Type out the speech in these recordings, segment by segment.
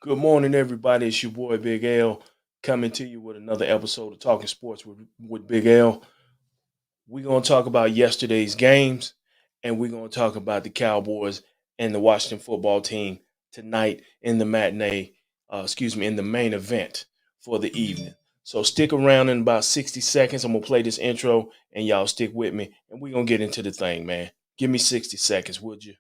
Good morning, everybody. It's your boy Big L coming to you with another episode of Talking Sports with Big L. We're going to talk about yesterday's games, and we're going to talk about the Cowboys and the Washington football team tonight in the in the main event for the evening. So stick around in about 60 seconds. I'm going to play this intro, and y'all stick with me, and we're going to get into the thing, man. Give me 60 seconds, would you?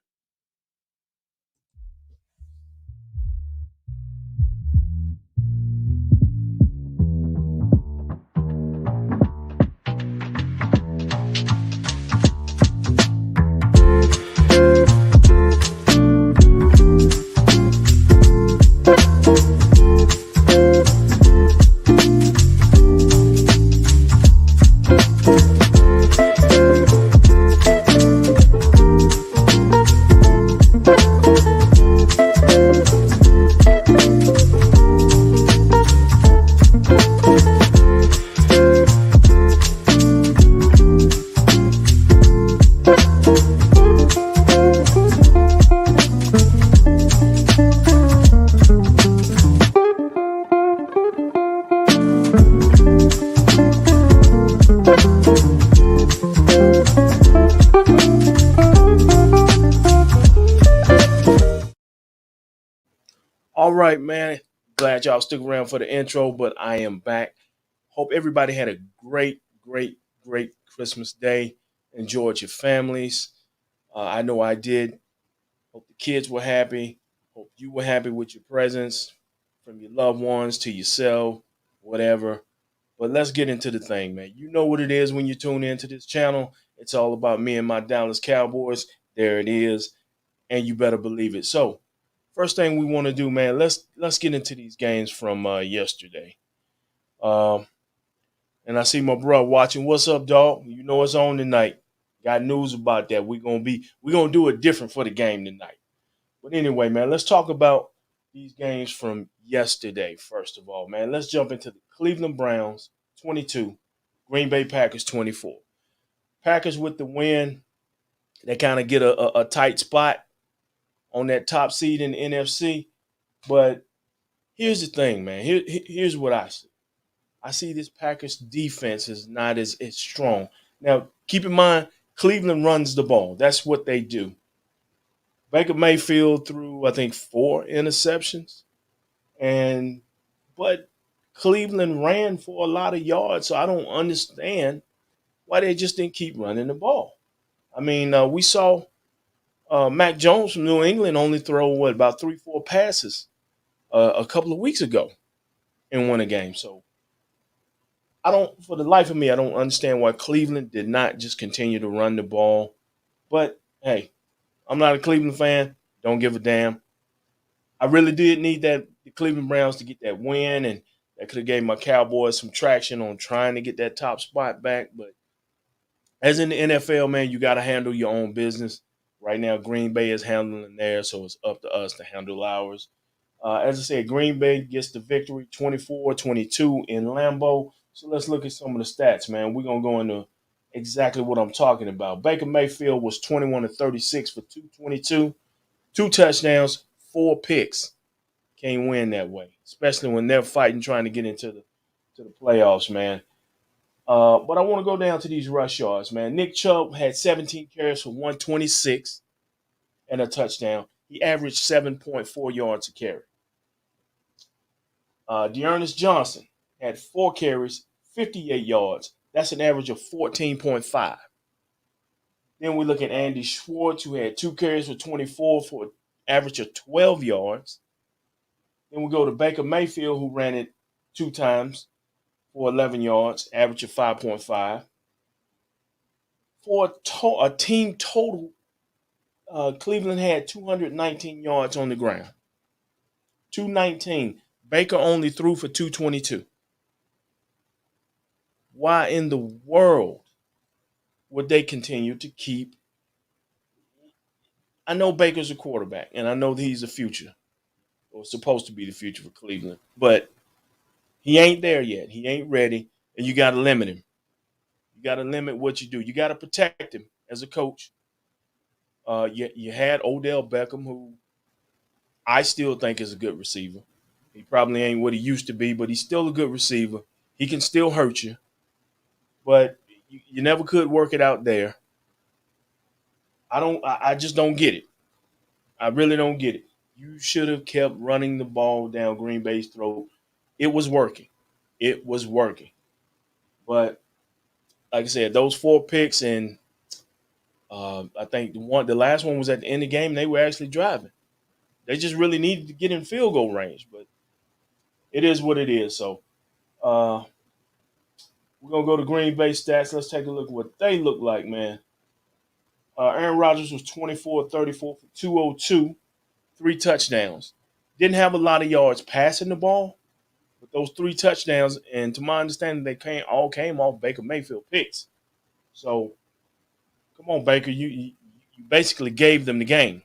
All right, man. Glad y'all stick around for the intro, but I am back. Hope everybody had a great Christmas day. Enjoyed your families. I know I did. Hope the kids were happy. Hope you were happy with your presents from your loved ones to yourself, whatever. But let's get into the thing, man. You know what it is when you tune into this channel. It's all about me and my Dallas Cowboys. There it is, and you better believe it. So, first thing we want to do, man, let's get into these games from yesterday. Um, and I see my bro watching. What's up, dog? You know it's on tonight. Got news about that. We're gonna do it different for the game tonight. But anyway, man, let's talk about these games from yesterday. First of all, man, let's jump into the Cleveland Browns 22, Green Bay Packers 24. Packers with the win. They kind of get a tight spot on that top seed in the NFC. But here's the thing, man. Here's what I see. I see this Packers defense is not as strong. Now, keep in mind, Cleveland runs the ball. That's what they do. Baker Mayfield threw, I think, 4 interceptions. And but Cleveland ran for a lot of yards, so I don't understand why they just didn't keep running the ball. I mean, we saw Mac Jones from New England only throw about 3, 4 passes a couple of weeks ago and won a game. So I don't, for the life of me, I don't understand why Cleveland did not just continue to run the ball. But hey, I'm not a Cleveland fan. Don't give a damn. I really did need the Cleveland Browns to get that win, and that could have gave my Cowboys some traction on trying to get that top spot back. But as in the NFL, man, you got to handle your own business. Right now, Green Bay is handling theirs, so it's up to us to handle ours. As I said, Green Bay gets the victory 24-22 in Lambeau. So let's look at some of the stats, man. We're going to go into exactly what I'm talking about. Baker Mayfield was 21 to 36 for 222, 2 touchdowns, 4 picks. Can't win that way, especially when they're fighting trying to get into the playoffs, man. But I want to go down to these rush yards, man. Nick Chubb had 17 carries for 126 and a touchdown. He averaged 7.4 yards a carry. Dearness Johnson had 4 carries, 58 yards. That's an average of 14.5. Then we look at Andy Schwartz, who had 2 carries for 24 for an average of 12 yards. Then we go to Baker Mayfield, who ran it 2 times for 11 yards, average of 5.5. For a team total, Cleveland had 219 yards on the ground. 219. Baker only threw for 222. Why in the world would they continue to keep? I know Baker's a quarterback, and I know that he's the future, or supposed to be the future for Cleveland, but he ain't there yet. He ain't ready, and you got to limit him. You got to limit what you do. You got to protect him as a coach. You had Odell Beckham, who I still think is a good receiver. He probably ain't what he used to be, but he's still a good receiver. He can still hurt you, but you never could work it out there. I just don't get it. I really don't get it. You should have kept running the ball down Green Bay's throat. It was working. It was working. But like I said, those 4 picks and I think the last one was at the end of the game. They were actually driving. They just really needed to get in field goal range, but it is what it is. So uh, we're gonna go to Green Bay stats. Let's take a look at what they look like, man. Aaron Rodgers was 24-34 for 202, 3 touchdowns. Didn't have a lot of yards passing the ball, but those 3 touchdowns, and to my understanding, they all came off Baker Mayfield picks. So come on, Baker, you basically gave them the game.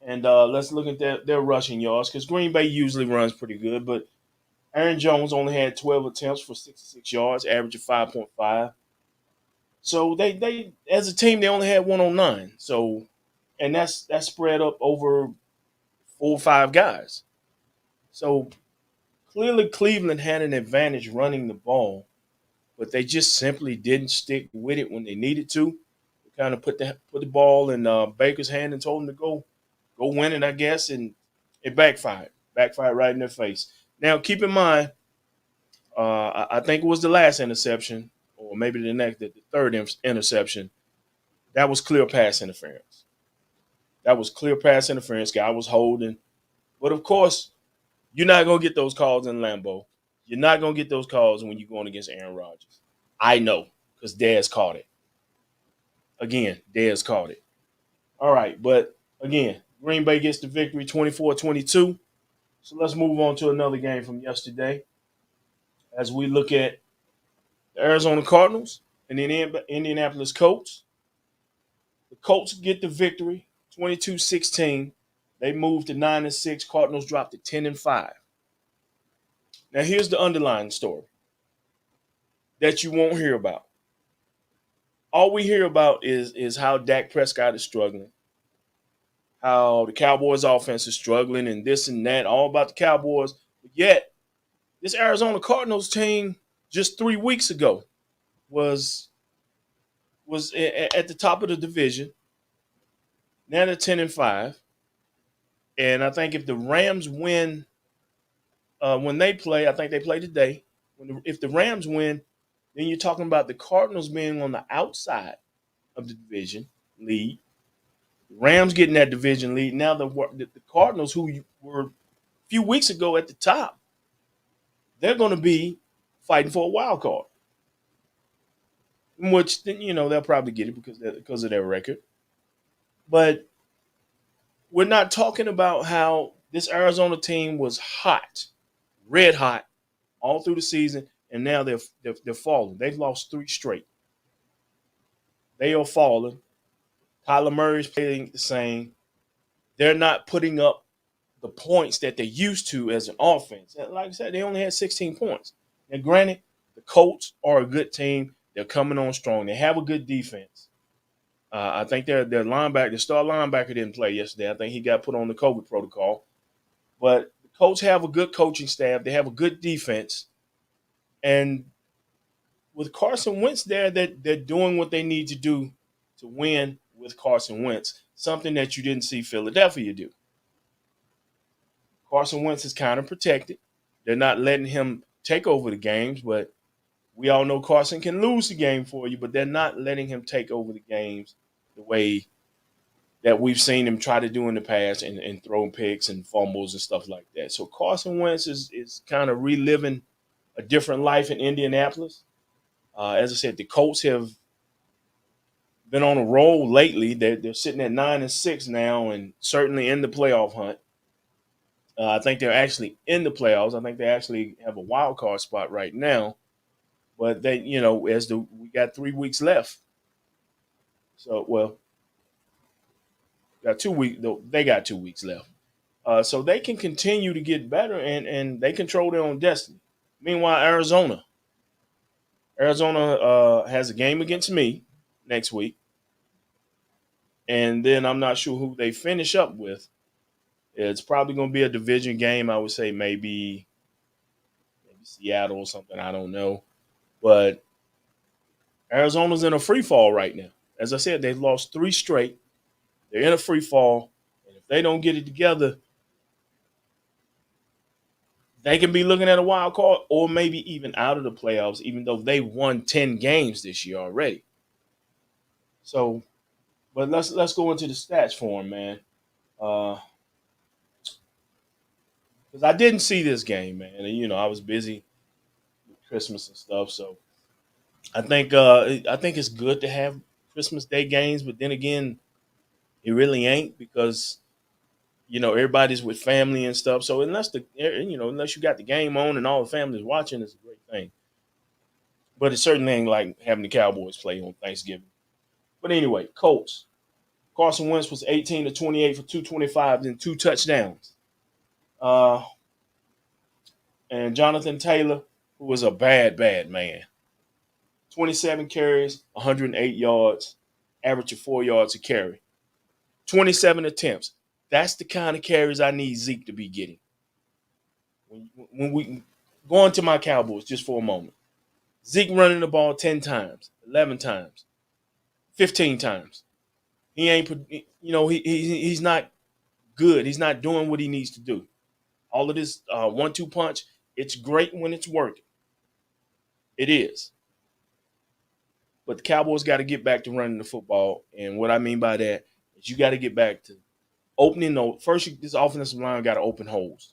And let's look at their rushing yards because Green Bay usually runs pretty good, but Aaron Jones only had 12 attempts for 66 yards, average of 5.5. So they as a team they only had 109. So and that's spread up over 4 or 5 guys. So clearly Cleveland had an advantage running the ball, but they just simply didn't stick with it when they needed to. They kind of put the ball in Baker's hand and told him to go win it, I guess, and it backfired. Backfired right in their face. Now keep in mind, I think it was the last interception, or maybe the third interception. That was clear pass interference. That was clear pass interference. Guy was holding, but of course, you're not gonna get those calls in Lambeau. You're not gonna get those calls when you're going against Aaron Rodgers. I know because Dez caught it. Again, Dez caught it. All right, but again, Green Bay gets the victory 24-22. So let's move on to another game from yesterday as we look at the Arizona Cardinals and the Indianapolis Colts. The Colts get the victory 22-16. They moved to 9-6. Cardinals dropped to 10-5. Now here's the underlying story that you won't hear about. All we hear about is how Dak Prescott is struggling, how the Cowboys offense is struggling and this and that, all about the Cowboys. But yet, this Arizona Cardinals team just 3 weeks ago was at the top of the division. Now they're 10-5. And I think if the Rams win when they play, I think they play today. If the Rams win, then you're talking about the Cardinals being on the outside of the division lead. The Rams getting that division lead. Now the Cardinals, who were a few weeks ago at the top, they're going to be fighting for a wild card, which they'll probably get it because of their record. But we're not talking about how this Arizona team was hot, red hot, all through the season, and now they're falling. They've lost 3 straight. They are falling. Kyler Murray's playing the same. They're not putting up the points that they used to as an offense. And like I said, they only had 16 points. Now, granted, the Colts are a good team. They're coming on strong. They have a good defense. I think their linebacker, the star linebacker, didn't play yesterday. I think he got put on the COVID protocol. But the Colts have a good coaching staff. They have a good defense. And with Carson Wentz there, they're doing what they need to do to win with Carson Wentz, something that you didn't see Philadelphia do. Carson Wentz is kind of protected. They're not letting him take over the games, but we all know Carson can lose the game for you, but they're not letting him take over the games the way that we've seen him try to do in the past and throw picks and fumbles and stuff like that. So Carson Wentz is kind of reliving a different life in Indianapolis. As I said, the Colts have been on a roll lately. They're sitting at 9-6 now, and certainly in the playoff hunt. I think they're actually in the playoffs. I think they actually have a wild card spot right now. But they, we got 3 weeks left. So got 2 weeks. They got 2 weeks left. So they can continue to get better, and they control their own destiny. Meanwhile, Arizona has a game against me next week. And then I'm not sure who they finish up with. It's probably going to be a division game. I would say maybe Seattle or something. I don't know. But Arizona's in a free fall right now. As I said, they've lost 3 straight. They're in a free fall. And if they don't get it together, they can be looking at a wild card or maybe even out of the playoffs, even though they won 10 games this year already. So, but let's go into the stats for them, man. Because I didn't see this game, man. And, I was busy with Christmas and stuff. So I think it's good to have Christmas Day games, but then again, it really ain't because everybody's with family and stuff. So unless you got the game on and all the family's watching, it's a great thing. But it certainly ain't like having the Cowboys play on Thanksgiving. But anyway, Colts. Carson Wentz was 18 to 28 for 225 and 2 touchdowns. Uh, and Jonathan Taylor, who was a bad, bad man. 27 carries, 108 yards, average of 4 yards a carry. 27 attempts. That's the kind of carries I need Zeke to be getting. When we go into my Cowboys just for a moment. Zeke running the ball 10 times, 11 times, 15 times. He ain't, he's not good. He's not doing what he needs to do. All of this 1-2 punch, it's great when it's working. It is. But the Cowboys got to get back to running the football. And what I mean by that is you got to get back to opening those. First, this offensive line got to open holes.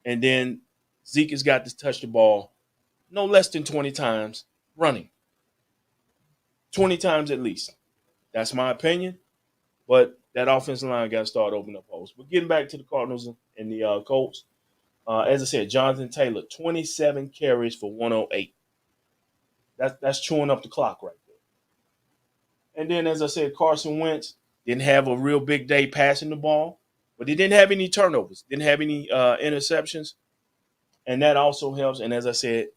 And then Zeke has got to touch the ball no less than 20 times running. 20 times at least. That's my opinion. But that offensive line got to start opening up holes. But getting back to the Cardinals and the Colts, as I said, Jonathan Taylor, 27 carries for 108. That's chewing up the clock right there. And then, as I said, Carson Wentz didn't have a real big day passing the ball, but he didn't have any turnovers, didn't have any interceptions, and that also helps. And as I said,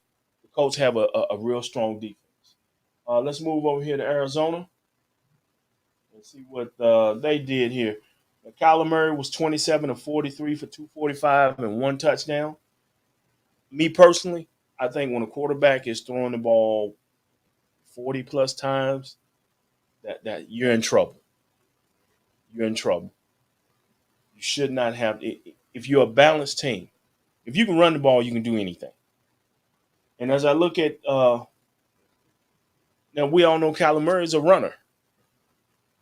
the Colts have a real strong defense. Let's move over here to Arizona and see what they did here. Kyler Murray was 27 of 43 for 245 and 1 touchdown. Me personally, I think when a quarterback is throwing the ball 40 plus times, that you're in trouble. You're in trouble. You should not have. If you're a balanced team, if you can run the ball, you can do anything. And as I look at, now we all know Kyler Murray is a runner.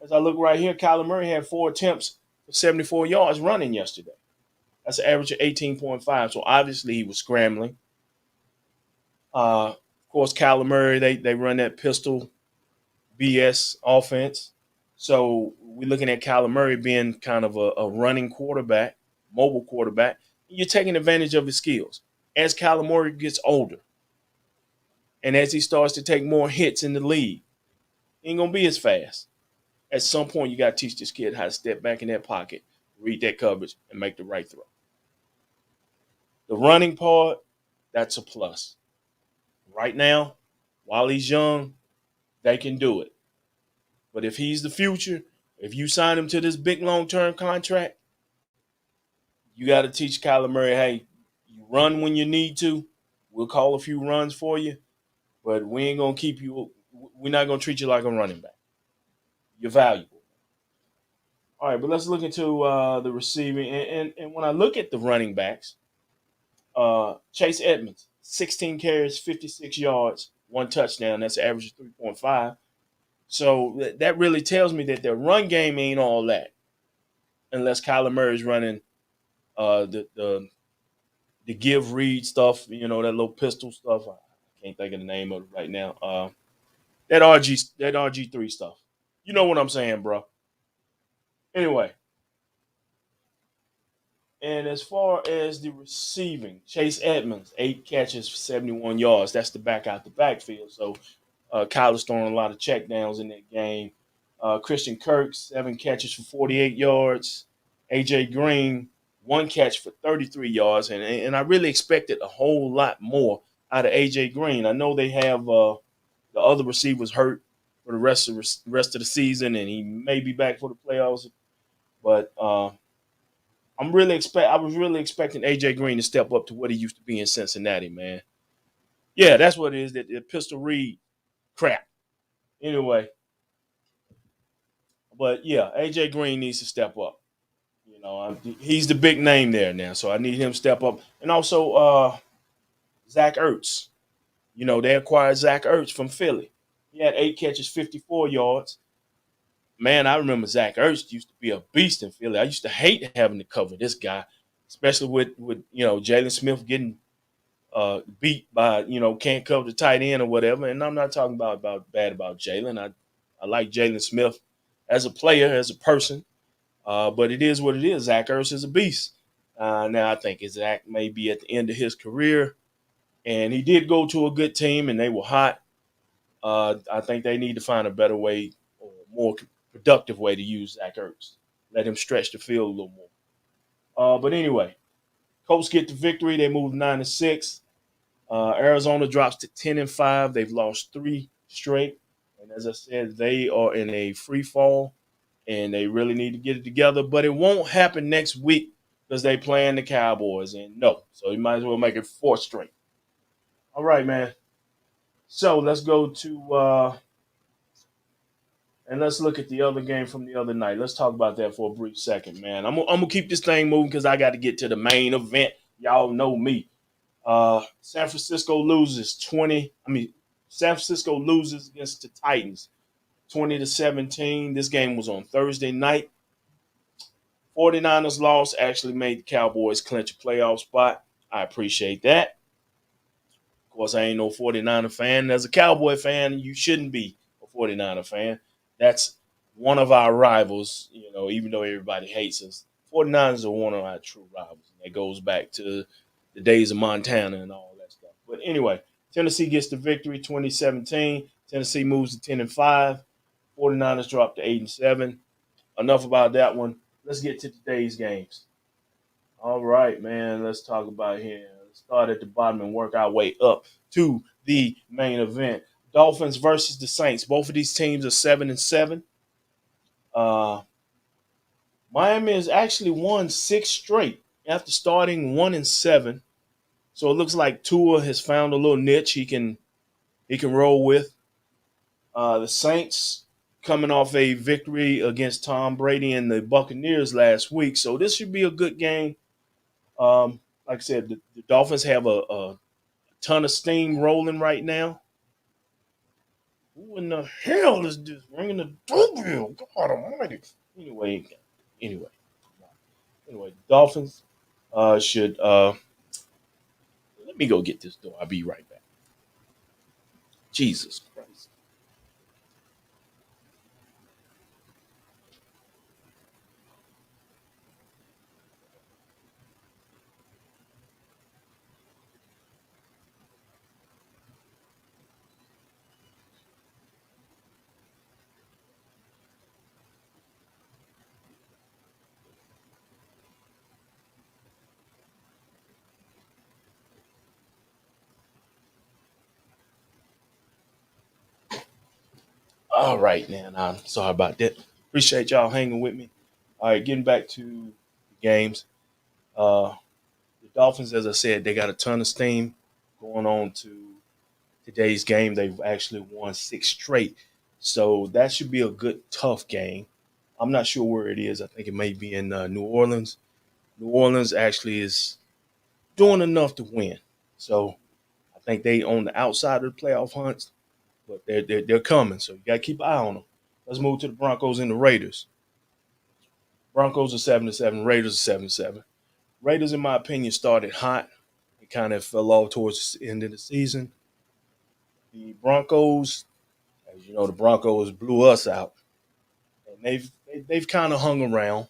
As I look right here, Kyler Murray had 4 attempts for 74 yards running yesterday. That's an average of 18.5. So obviously he was scrambling. Of course, Kyler Murray, they run that pistol BS offense. So we're looking at Kyler Murray being kind of a running quarterback, mobile quarterback. You're taking advantage of his skills. As Kyler Murray gets older and as he starts to take more hits in the league, he ain't going to be as fast. At some point, you got to teach this kid how to step back in that pocket, read that coverage, and make the right throw. The running part, that's a plus. Right now, while he's young, they can do it. But if he's the future, if you sign him to this big long-term contract, you got to teach Kyler Murray, hey, you run when you need to. We'll call a few runs for you, but we ain't going to keep you – we're not going to treat you like a running back. You're valuable. All right, but let's look into the receiving. And when I look at the running backs, Chase Edmonds, 16 carries, 56 yards, 1 touchdown. That's an average of 3.5. So that really tells me that their run game ain't all that unless Kyler Murray's running the give read stuff, that little pistol stuff. I can't think of the name of it right now. That RG3 stuff. You know what I'm saying, bro. Anyway. And as far as the receiving, Chase Edmonds, 8 catches for 71 yards. That's the back out the backfield. So Kyler's throwing a lot of checkdowns in that game. Christian Kirk, 7 catches for 48 yards. A.J. Green, 1 catch for 33 yards. And I really expected a whole lot more out of A.J. Green. I know they have the other receivers hurt for the rest of the season, and he may be back for the playoffs. But I was really expecting AJ Green to step up to what he used to be in Cincinnati, man. Yeah, that's what it is. That the pistol read crap. Anyway, but yeah, AJ Green needs to step up. He's the big name there now, so I need him to step up. And also, Zach Ertz. They acquired Zach Ertz from Philly. He had 8 catches, 54 yards. Man, I remember Zach Ertz used to be a beast in Philly. I used to hate having to cover this guy, especially with Jalen Smith getting beat by can't cover the tight end or whatever. And I'm not talking about bad about Jalen. I like Jalen Smith as a player, as a person, but it is what it is. Zach Ertz is a beast. Now I think Zach may be at the end of his career, and he did go to a good team, and they were hot. I think they need to find a better way or more productive way to use Zach Ertz. Let him stretch the field a little more. But anyway, Colts get the victory. They move 9-6. Arizona drops to 10-5. They've lost 3 straight, and as I said, they are in a free fall, and they really need to get it together. But it won't happen next week because they playing the Cowboys, and no, so you might as well make it 4 straight. All right, man. So let's go to and let's look at the other game from the other night. Let's talk about that for a brief second, man. I'm gonna keep this thing moving because I got to get to the main event. Y'all know me. San Francisco loses 20. San Francisco loses against the Titans 20-17. This game was on Thursday night. 49ers loss actually made the Cowboys clinch a playoff spot. I appreciate that. Of course, I ain't no 49er fan. As a Cowboy fan, you shouldn't be a 49er fan. That's one of our rivals, even though everybody hates us. 49ers are one of our true rivals. And that goes back to the days of Montana and all that stuff. But anyway, Tennessee gets the victory 2017. Tennessee moves to 10-5. 49ers drop to 8-7. Enough about that one. Let's get to today's games. All right, man. Let's talk about here. Let's start at the bottom and work our way up to the main event. Dolphins versus the Saints. Both of these teams are 7-7. Miami has actually won 6 straight after starting 1-7. So it looks like Tua has found a little niche he can roll with. The Saints coming off a victory against Tom Brady and the Buccaneers last week. So this should be a good game. Like I said, the Dolphins have a ton of steam rolling right now. Who in the hell is this ringing the doorbell? God almighty. Anyway, the Dolphins should let me go get this door. I'll be right back. Jesus Christ. All right, man. I'm sorry about that. Appreciate y'all hanging with me. All right, getting back to the games. Uh, the Dolphins, as I said, they got a ton of steam going on to today's game. They've actually won 6 straight. So that should be a good, tough game. I'm not sure where it is. I think it may be in New Orleans. New Orleans actually is doing enough to win. So I think they on the outside of the playoff hunts, but they're coming. So you got to keep an eye on them. Let's move to the Broncos and the Raiders. Broncos are 7-7. Raiders are 7-7. Raiders, in my opinion, started hot. It kind of fell off towards the end of the season. The Broncos, as you know, the Broncos blew us out, and they've kind of hung around.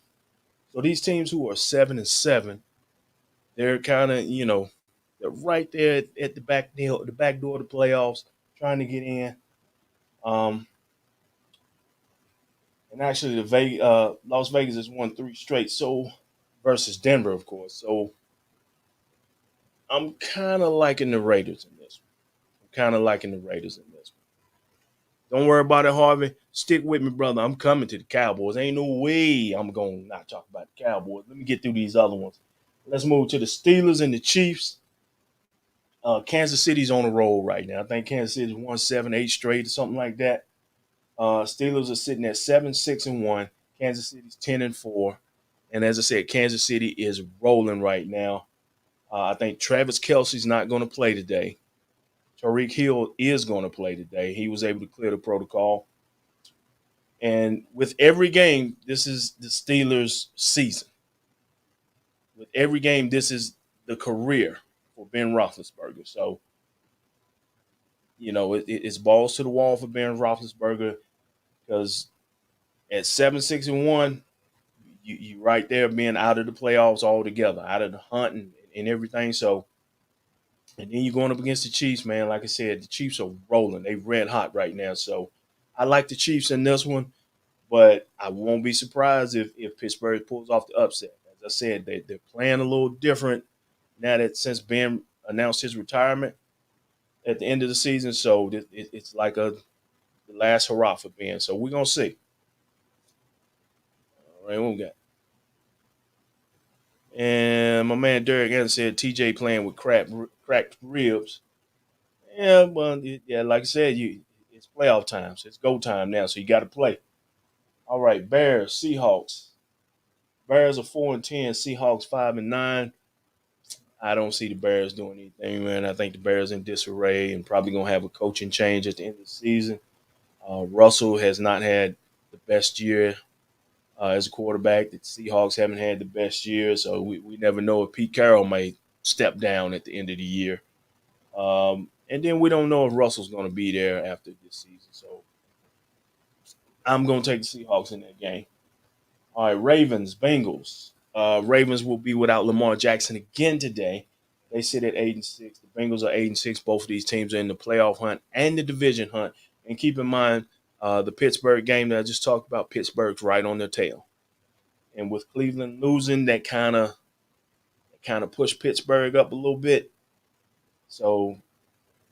So these teams who are 7-7, they're kind of they're right there at the back door of the playoffs, trying to get in. Um, and actually, Las Vegas has won 3 straight. So versus Denver, of course. So I'm kind of liking the Raiders in this one. Don't worry about it, Harvey. Stick with me, brother. I'm coming to the Cowboys. Ain't no way I'm going to not talk about the Cowboys. Let me get through these other ones. Let's move to the Steelers and the Chiefs. Kansas City's on a roll right now. I think Kansas City's won 7, 8 straight or something like that. Steelers are sitting at 7-6-1. Kansas City's 10-4. And as I said, Kansas City is rolling right now. I think Travis Kelce's not going to play today. Tyreek Hill is going to play today. He was able to clear the protocol. And with every game, this is the Steelers' season. With every game, this is the career for Ben Roethlisberger. So, it's balls to the wall for Ben Roethlisberger because at 7-6-1, you right there being out of the playoffs altogether, out of the hunt and everything. So, and then you're going up against the Chiefs, man. Like I said, the Chiefs are rolling. They red hot right now. So I like the Chiefs in this one, but I won't be surprised if Pittsburgh pulls off the upset. As I said, they're playing a little different now that since Ben announced his retirement at the end of the season. So it's like the last hurrah for Ben. So we're going to see. All right, what we got? And my man Derek Evans said TJ playing with cracked ribs. Yeah, well, yeah, like I said, it's playoff time. So it's go time now, so you got to play. All right, Bears, Seahawks. Bears are 4-10, Seahawks 5-9. I don't see the Bears doing anything, man. I think the Bears in disarray and probably gonna have a coaching change at the end of the season. Russell has not had the best year as a quarterback. The Seahawks haven't had the best year, so we never know if Pete Carroll may step down at the end of the year. And then we don't know if Russell's going to be there after this season. So I'm going to take the Seahawks in that game. All right, Ravens, Bengals. Ravens will be without Lamar Jackson again today. They sit at 8-6. The Bengals are 8-6. Both of these teams are in the playoff hunt and the division hunt. And keep in mind, the Pittsburgh game that I just talked about, Pittsburgh's right on their tail. And with Cleveland losing, that kind of pushed Pittsburgh up a little bit. So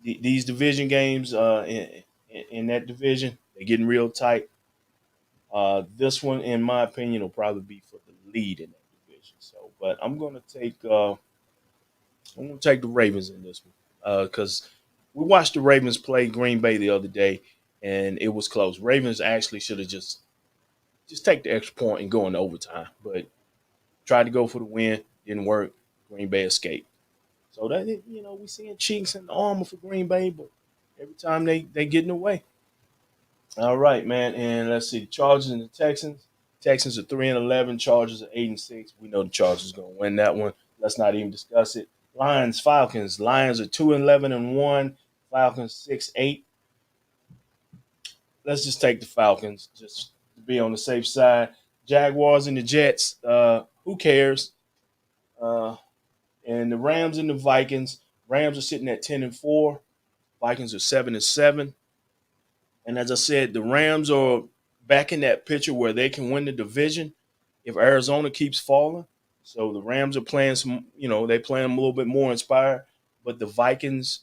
these division games in that division, they're getting real tight. This one, in my opinion, will probably be for the lead in that division. So, but I'm going to take the Ravens in this one because we watched the Ravens play Green Bay the other day, and it was close. Ravens actually should have just take the extra point and go into overtime, but tried to go for the win, didn't work. Green Bay escaped. So that we seeing cheeks in the armor for Green Bay, but every time they get in the way. All right, man, and let's see the Chargers and the Texans. Texans are 3-11. Chargers are 8-6. We know the Chargers are going to win that one. Let's not even discuss it. Lions, Falcons. Lions are 2-11-1. Falcons 6-8. Let's just take the Falcons just to be on the safe side. Jaguars and the Jets. Who cares? And the Rams and the Vikings. Rams are sitting at 10-4. Vikings are 7-7. And as I said, the Rams are back in that picture where they can win the division if Arizona keeps falling. So the Rams are playing they playing a little bit more inspired. But the Vikings,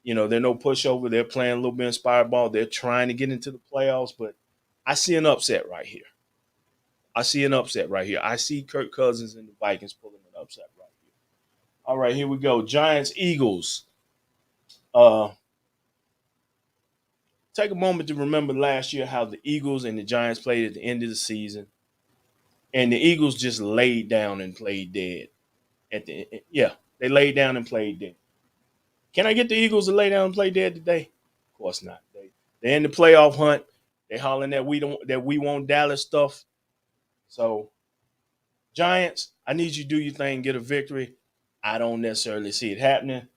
they're no pushover. They're playing a little bit inspired ball. They're trying to get into the playoffs. But I see an upset right here. I see Kirk Cousins and the Vikings pulling an upset right here. All right, here we go. Giants, Eagles. Take a moment to remember last year how the Eagles and the Giants played at the end of the season. And the Eagles just laid down and played dead. They laid down and played dead. Can I get the Eagles to lay down and play dead today? Of course not. They're in the playoff hunt. They're hollering that we want Dallas stuff. So, Giants, I need you to do your thing, get a victory. I don't necessarily see it happening.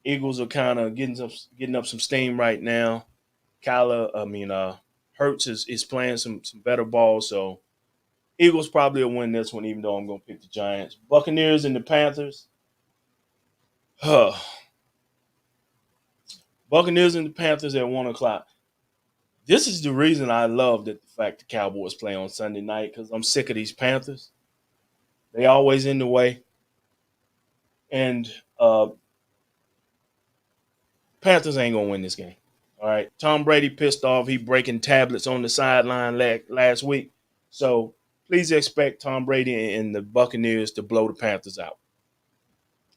Eagles are kind of getting up some steam right now. Ertz is playing some better ball, so Eagles probably will win this one, even though I'm going to pick the Giants. Buccaneers and the Panthers. Buccaneers and the Panthers at 1 o'clock. This is the reason I love the fact the Cowboys play on Sunday night because I'm sick of these Panthers. They always in the way. And Panthers ain't going to win this game. All right. Tom Brady pissed off. He breaking tablets on the sideline last week. So please expect Tom Brady and the Buccaneers to blow the Panthers out.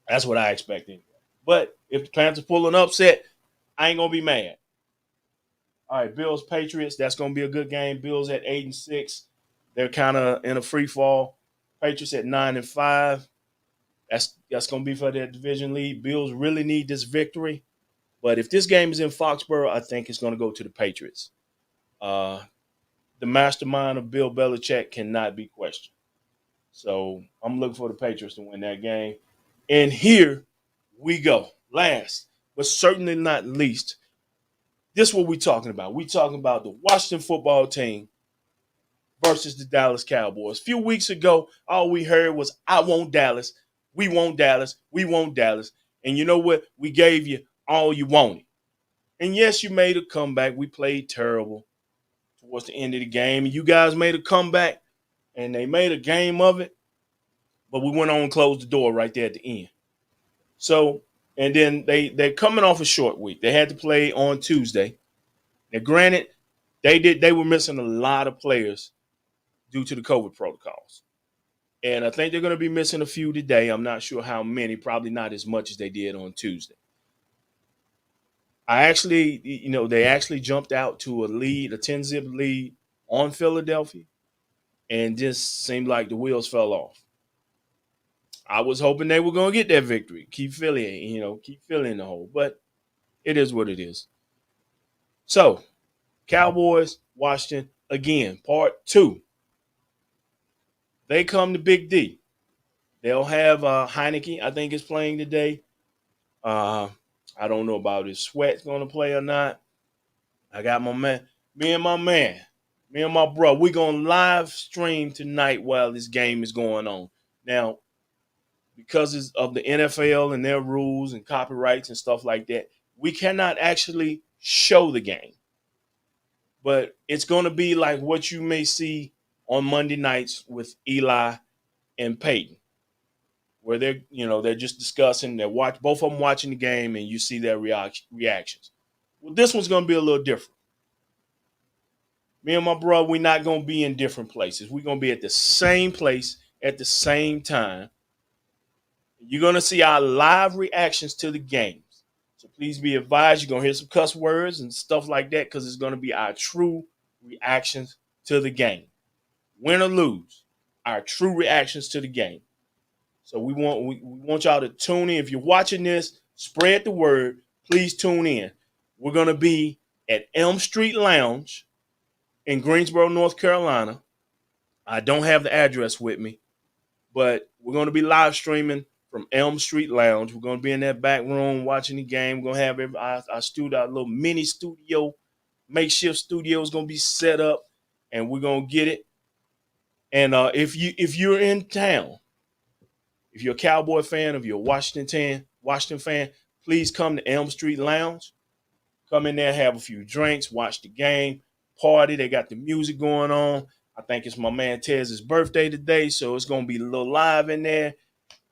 That's what I expect anyway. But if the Panthers pull an upset, I ain't gonna be mad. All right, Bills Patriots. That's gonna be a good game. Bills at 8-6. They're kind of in a free fall. Patriots at 9-5. That's gonna be for their division lead. Bills really need this victory. But if this game is in Foxborough, I think it's gonna go to the Patriots. Uh, the mastermind of Bill Belichick cannot be questioned. So I'm looking for the Patriots to win that game. And here we go. Last, but certainly not least, this is what we're talking about. We're talking about the Washington football team versus the Dallas Cowboys. A few weeks ago, all we heard was, I want Dallas. We want Dallas. We want Dallas. And you know what? We gave you all you wanted. And yes, you made a comeback. We played terrible towards the end of the game. And you guys made a comeback, and they made a game of it. But we went on and closed the door right there at the end. So, and then they're coming off a short week. They had to play on Tuesday. Now, granted, they were missing a lot of players due to the COVID protocols. And I think they're going to be missing a few today. I'm not sure how many, probably not as much as they did on Tuesday. They actually jumped out to a 10-zip lead on Philadelphia, and just seemed like the wheels fell off. I was hoping they were going to get that victory. Keep Philly in the hole. But it is what it is. So, Cowboys, Washington, again, part 2. They come to Big D. They'll have Heineke, I think, is playing today. I don't know about if Sweat's going to play or not. I got me and my bro, we're going to live stream tonight while this game is going on. Now, because of the NFL and their rules and copyrights and stuff like that, we cannot actually show the game. But it's going to be like what you may see on Monday nights with Eli and Peyton, where they're just discussing, both of them watching the game, and you see their reactions. Well, this one's going to be a little different. Me and my bro, we're not going to be in different places. We're going to be at the same place at the same time. You're going to see our live reactions to the games. So please be advised, you're going to hear some cuss words and stuff like that, because it's going to be our true reactions to the game. Win or lose, our true reactions to the game. So we want y'all to tune in. If you're watching this, spread the word. Please tune in. We're going to be at Elm Street Lounge in Greensboro, North Carolina. I don't have the address with me, but we're going to be live streaming from Elm Street Lounge. We're going to be in that back room watching the game. We're going to have our little mini studio, makeshift studio is going to be set up, and we're going to get it. And if you're in town, if you're a Cowboy fan, if you're a Washington fan, please come to Elm Street Lounge. Come in there, have a few drinks, watch the game, party. They got the music going on. I think it's my man Tez's birthday today, so it's going to be a little live in there.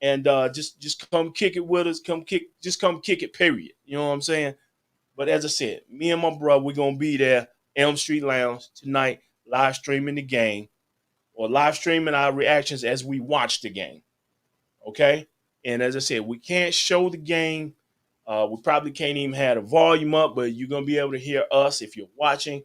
And just come kick it with us. Come kick it, period. You know what I'm saying? But as I said, me and my brother, we're going to be there, Elm Street Lounge tonight, live streaming the game, or live streaming our reactions as we watch the game. Okay? And as I said, we can't show the game. We probably can't even have the volume up, but you're going to be able to hear us if you're watching.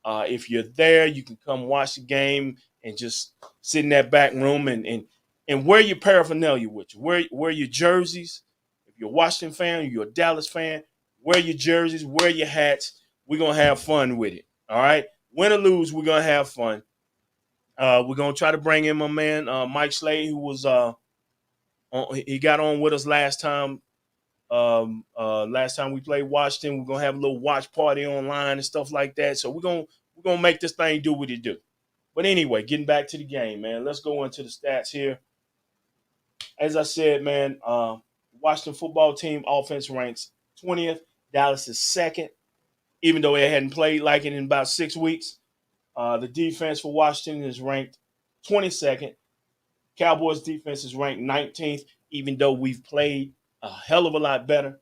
If you're there, you can come watch the game and just sit in that back room and wear your paraphernalia with you. Wear your jerseys. If you're a Washington fan, or you're a Dallas fan, wear your jerseys, wear your hats. We're going to have fun with it. All right? Win or lose, we're going to have fun. We're going to try to bring in my man, Mike Slade, who was he got on with us last time. Last time we played Washington. We're gonna have a little watch party online and stuff like that. So we're gonna make this thing do what it do. But anyway, getting back to the game, man. Let's go into the stats here. As I said, man, Washington football team offense ranks 20th. Dallas is 2nd, even though they hadn't played like it in about 6 weeks. The defense for Washington is ranked 22nd. Cowboys defense is ranked 19th, even though we've played a hell of a lot better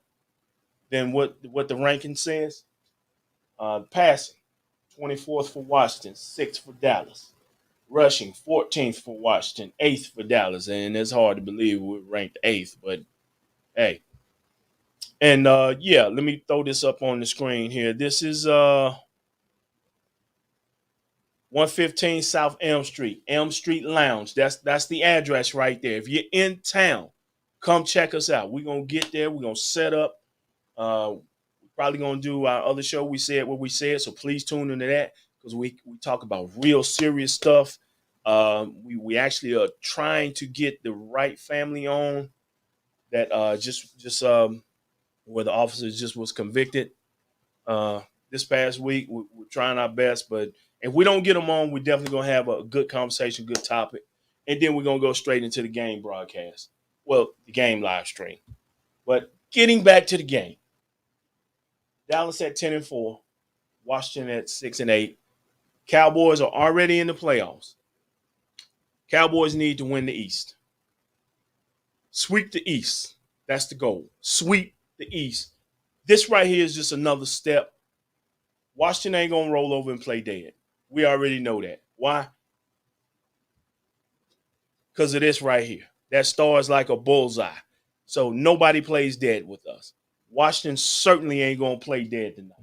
than what the ranking says. Passing, 24th for Washington, 6th for Dallas. Rushing, 14th for Washington, 8th for Dallas. And it's hard to believe we're ranked 8th, but hey. And yeah, let me throw this up on the screen here. This is 115 South Elm Street Lounge. That's the address right there. If you're in town, come check us out. We're gonna get there. We're gonna set up. We're probably gonna do our other show. We said what we said, so please tune into that because we talk about real serious stuff. We actually are trying to get the right family on that just where the officer just was convicted this past week. We're trying our best, but if we don't get them on, we're definitely going to have a good conversation, good topic. And then we're going to go straight into the game broadcast. Well, the game live stream. But getting back to the game. Dallas at 10-4. Washington at 6-8. Cowboys are already in the playoffs. Cowboys need to win the East. Sweep the East. That's the goal. Sweep the East. This right here is just another step. Washington ain't going to roll over and play dead. We already know that. Why? Because of this right here. That star is like a bullseye. So nobody plays dead with us. Washington certainly ain't going to play dead tonight.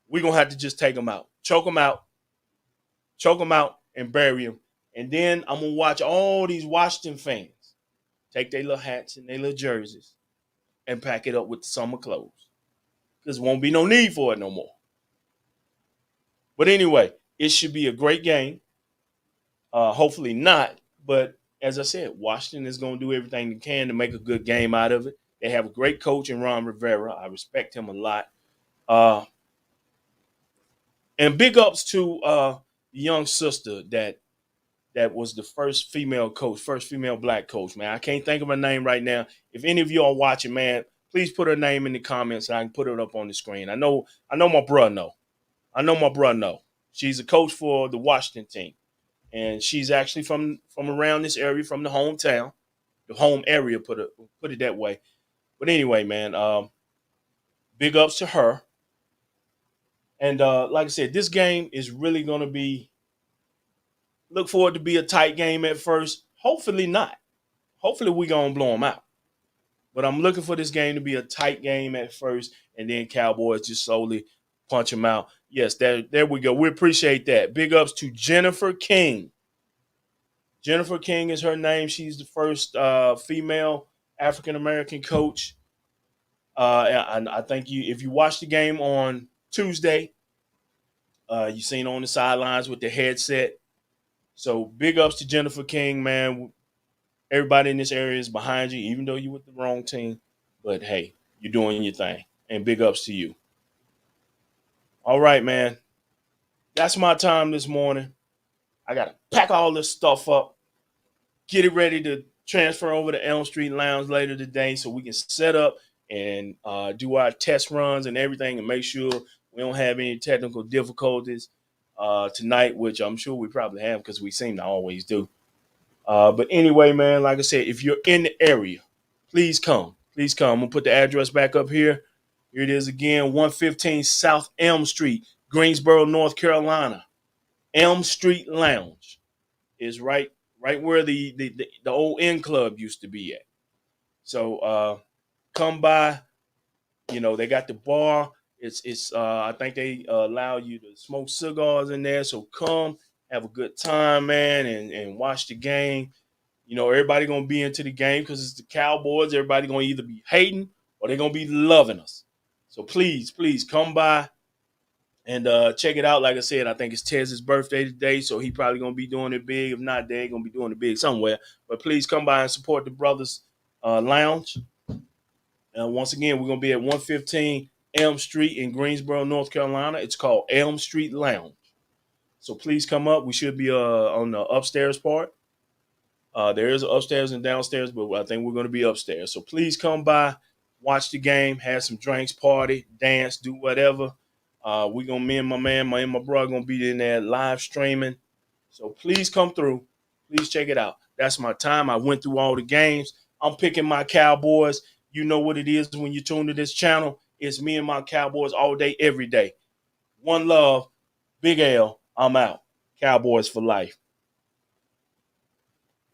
We're going to have to just take them out. Choke them out, and bury them. And then I'm going to watch all these Washington fans take their little hats and their little jerseys and pack it up with the summer clothes. Because there won't be no need for it no more. But anyway, it should be a great game. Hopefully not. But as I said, Washington is going to do everything they can to make a good game out of it. They have a great coach in Ron Rivera. I respect him a lot. And big ups to the young sister that was the first female coach, first female black coach, man. I can't think of her name right now. If any of you are watching, man, please put her name in the comments and I can put it up on the screen. I know my brother know. She's a coach for the Washington team. And she's actually from around this area, from the hometown, the home area, put it that way. But anyway, man, big ups to her. And like I said, this game is really going to be, look forward to be a tight game at first. Hopefully not. Hopefully we're going to blow them out. But I'm looking for this game to be a tight game at first, and then Cowboys just slowly punch them out. Yes, there we go. We appreciate that. Big ups to Jennifer King. Jennifer King is her name. She's the first female African-American coach. And I think if you watch the game on Tuesday, you seen her on the sidelines with the headset. So big ups to Jennifer King, man. Everybody in this area is behind you, even though you're with the wrong team. But, hey, you're doing your thing. And big ups to you. All right, man. That's my time this morning. I got to pack all this stuff up, get it ready to transfer over to Elm Street Lounge later today so we can set up and do our test runs and everything and make sure we don't have any technical difficulties tonight, which I'm sure we probably have because we seem to always do. But anyway, man, like I said, if you're in the area, please come. Please come. I'm going to put the address back up here. Here it is again, 115 South Elm Street, Greensboro, North Carolina. Elm Street Lounge is right where the old Inn Club used to be at. So come by. You know, they got the bar. It's I think they allow you to smoke cigars in there. So come, have a good time, man, and watch the game. You know, everybody going to be into the game because it's the Cowboys. Everybody going to either be hating or they're going to be loving us. So please come by and check it out. Like I said, I think it's Tez's birthday today, so he probably going to be doing it big. If not, they're going to be doing it big somewhere. But please come by and support the Brothers Lounge. Once again, we're going to be at 115 Elm Street in Greensboro, North Carolina. It's called Elm Street Lounge. So please come up. We should be on the upstairs part. There is an upstairs and downstairs, but I think we're going to be upstairs. So please come by, watch the game, have some drinks, party, dance, do whatever. Me and my brother going to be in there live streaming. So please come through. Please check it out. That's my time. I went through all the games. I'm picking my Cowboys. You know what it is when you tune to this channel. It's me and my Cowboys all day, every day. One love, Big L. I'm out. Cowboys for life.